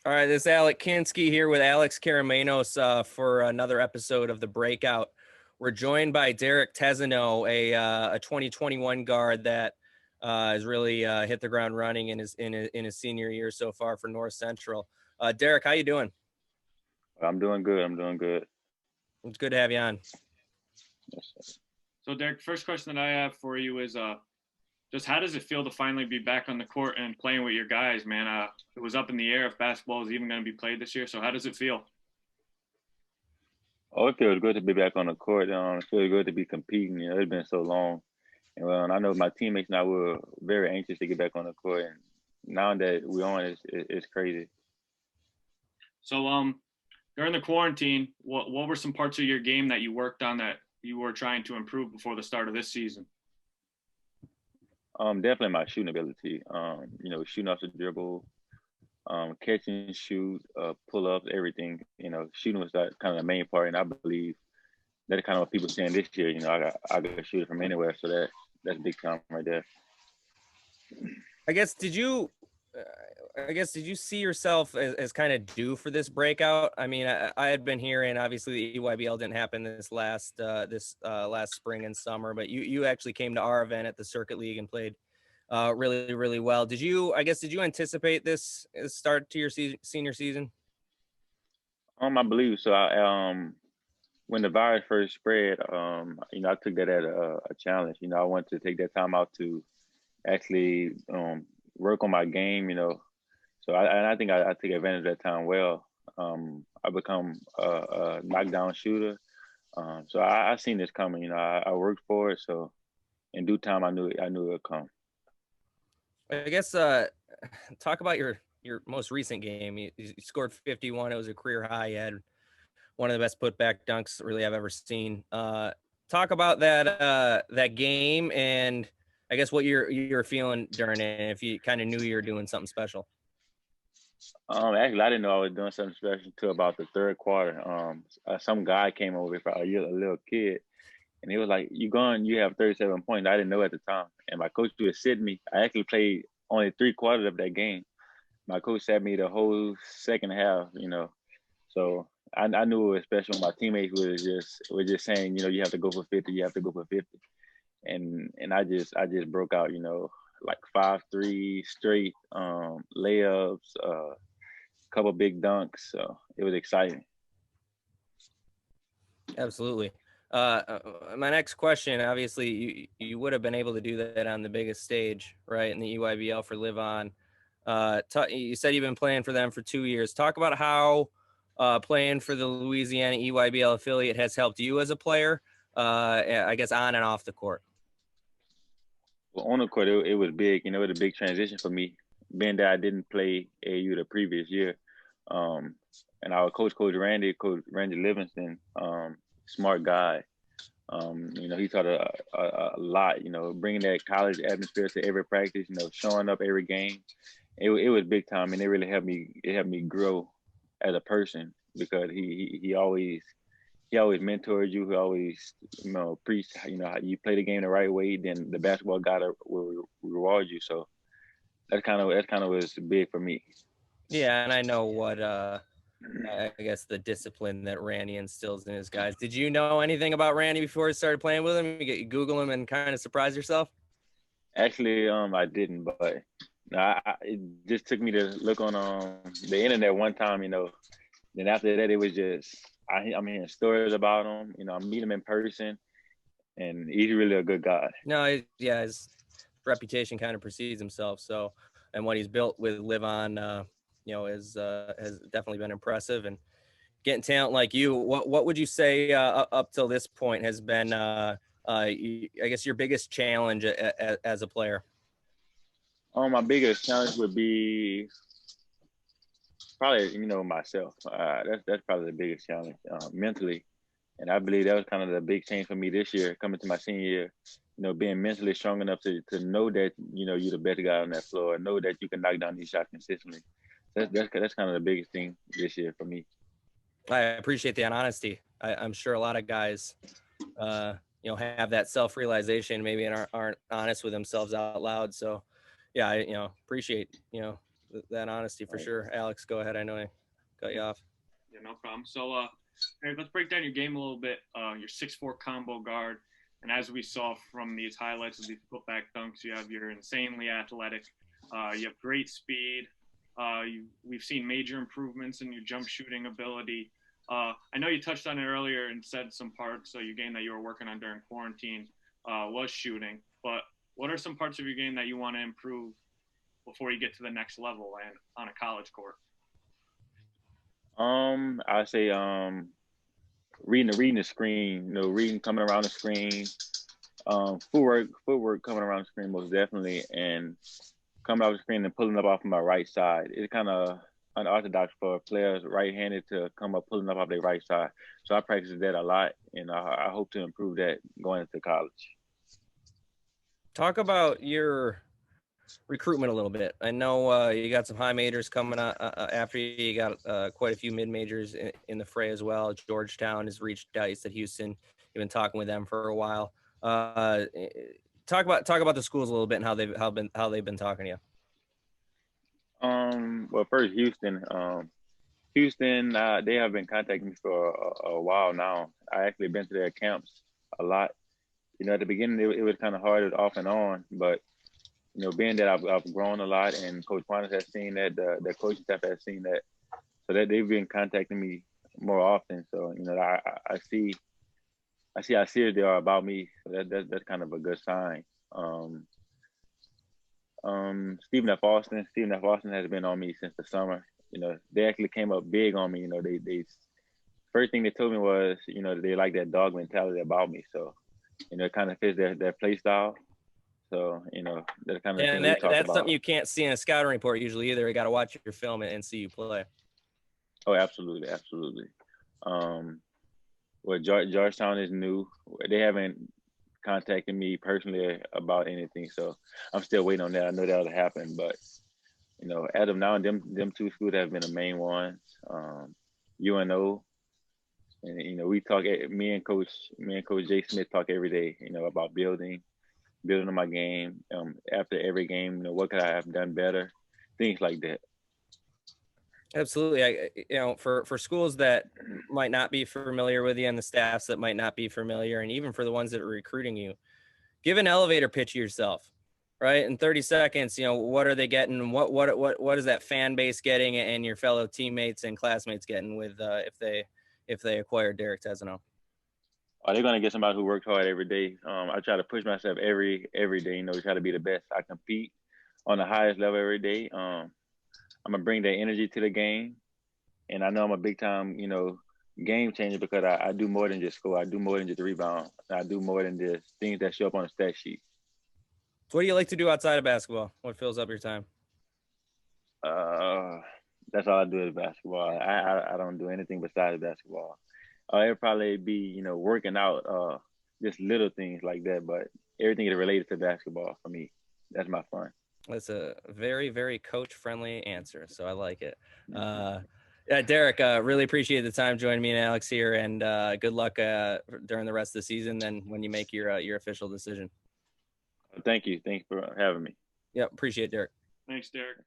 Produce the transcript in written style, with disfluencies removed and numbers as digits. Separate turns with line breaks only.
All right, this is Alec Kinsky here with Alex Karamanos for another episode of the Breakout. We're joined by Derrick Tezeno, a 2021 guard that has really hit the ground running in his senior year so far for North Central. Derrick, how you doing?
I'm doing good. I'm doing good.
It's good to have you on.
Yes, sir.
So, Derrick, first question that I have for you is just how does it feel to finally be back on the court and playing with your guys, man? It was up in the air if basketball is even going to be played this year. So, how does it feel?
Oh, it feels good to be back on the court. It feels good to be competing. It's been so long. And I know my teammates and I were very anxious to get back on the court. And now that we're on, it's crazy.
So, during the quarantine, what were some parts of your game that you worked on that you were trying to improve before the start of this season?
Definitely my shooting ability. Shooting off the dribble, catch and shoot, pull ups, everything. Shooting was that kind of the main part, and I believe that's kind of what people saying this year. I got shoot it from anywhere, so that's big time right there.
I guess did you see yourself as kind of due for this breakout? I mean, I had been hearing obviously the EYBL didn't happen this last spring and summer, but you actually came to our event at the Circuit League and played really, really well. Did you anticipate this start to your senior season?
I believe so. When the virus first spread, I took that as a challenge. I wanted to take that time out to actually work on my game. So I think I took advantage of that time well. I become a knockdown shooter. So I seen this coming. I worked for it. So in due time, I knew it would come.
I guess talk about your most recent game. You scored 51. It was a career high. You had one of the best putback dunks really I've ever seen. Talk about that game and I guess what you're feeling during it, and if you kind of knew you were doing something special.
Actually, I didn't know I was doing something special until about the third quarter. Some guy came over for a little kid, and he was like, you have 37 points. I didn't know at the time. And my coach was sitting me. I actually played only 3/4 of that game. My coach sat me the whole second half, So I knew it was special. My teammates were just saying, you have to go for 50, you have to go for 50. And I just broke out, like 5 3 straight layups, couple big dunks. So it was exciting.
Absolutely. My next question, obviously, you would have been able to do that on the biggest stage, right, in the EYBL for Live On. You said you've been playing for them for 2 years. Talk about how playing for the Louisiana EYBL affiliate has helped you as a player, I guess, on and off the court.
Well, on the court, it was big. It was a big transition for me, being that I didn't play AU the previous year. And our Coach Randy Livingston, smart guy. He taught a lot, bringing that college atmosphere to every practice, showing up every game. It was big time, and it really helped me grow as a person because he always mentored you. He always, preached, how you play the game the right way, then the basketball God will reward you. So that's kind of was big for me.
Yeah, and I know what I guess the discipline that Randy instills in his guys. Did you know anything about Randy before you started playing with him? You Google him and kind of surprise yourself?
Actually, I didn't, but it just took me to look on the internet one time, Then after that, it was just I'm hearing stories about him. I meet him in person, and he's really a good guy.
No, his reputation kind of precedes himself. So, and what he's built with Live On, has definitely been impressive. And getting talent like you, what would you say up till this point has been, I guess, your biggest challenge as a player?
My biggest challenge would be probably, myself. That's probably the biggest challenge mentally. And I believe that was kind of the big change for me this year, coming to my senior year, being mentally strong enough to know that, you're the best guy on that floor, know that you can knock down these shots consistently. That's kind of the biggest thing this year for me.
I appreciate the honesty. I'm sure a lot of guys, have that self-realization, maybe, and aren't honest with themselves out loud. So, yeah, I appreciate, that honesty for sure. Alex, go ahead. I know I cut you off.
Yeah, no problem. So, Eric, let's break down your game a little bit. Your 6'4" combo guard, and as we saw from these highlights of these putback dunks, you're insanely athletic. You have great speed. We've seen major improvements in your jump shooting ability. I know you touched on it earlier and said some parts of your game that you were working on during quarantine was shooting. But what are some parts of your game that you want to improve before you get to the next level and on a college court?
I say reading the screen, reading coming around the screen, footwork coming around the screen most definitely, and coming off the screen and pulling up off my right side. It's kind of unorthodox for players right-handed to come up pulling up off their right side. So I practice that a lot, and I hope to improve that going into college.
Talk about your recruitment a little bit. I know you got some high majors coming up after you. You got quite a few mid majors in the fray as well. Georgetown has reached out. You said Houston. You've been talking with them for a while. Talk about the schools a little bit and how they've been talking to you.
Well, first Houston. Houston, they have been contacting me for a while now. I actually been to their camps a lot. At the beginning it was kind of hard, it was off and on, but being that I've grown a lot, and Coach Karamanos has seen that, the coaching staff has seen that, so that they've been contacting me more often. So I see how serious they are about me. So that's kind of a good sign. Stephen F. Austin has been on me since the summer. They actually came up big on me. They first thing they told me was, they like that dog mentality about me. So, it kind of fits their play style. So, that kind of thing we talked about.
That's something you can't see in a scouting report usually either. You got to watch your film and see you play.
Oh, absolutely. Well, Georgetown is new. They haven't contacted me personally about anything, so I'm still waiting on that. I know that'll happen, but as of now, them two schools have been the main ones. UNO, and we talk. Me and Coach Jay Smith talk every day. About building on my game. After every game, what could I have done better? Things like that.
Absolutely. For schools that might not be familiar with you and the staffs that might not be familiar, and even for the ones that are recruiting you, give an elevator pitch of yourself, right? In 30 seconds, what are they getting? What is that fan base getting and your fellow teammates and classmates getting with if they acquire Derrick Tezeno?
Oh, they're gonna get somebody who works hard every day. I try to push myself every day. Try to be the best. I compete on the highest level every day. I'm gonna bring that energy to the game, and I know I'm a big time, game changer because I do more than just score. I do more than just rebound. I do more than just things that show up on a stat sheet.
So what do you like to do outside of basketball? What fills up your time?
That's all I do is basketball. I don't do anything besides basketball. It'd probably be, working out, just little things like that, but everything is related to basketball for me. That's my fun.
That's a very, very coach-friendly answer, so I like it. Yeah, Derrick, really appreciate the time joining me and Alex here, and good luck during the rest of the season then when you make your official decision.
Thank you. Thanks for having me.
Yep, appreciate it, Derrick.
Thanks, Derrick.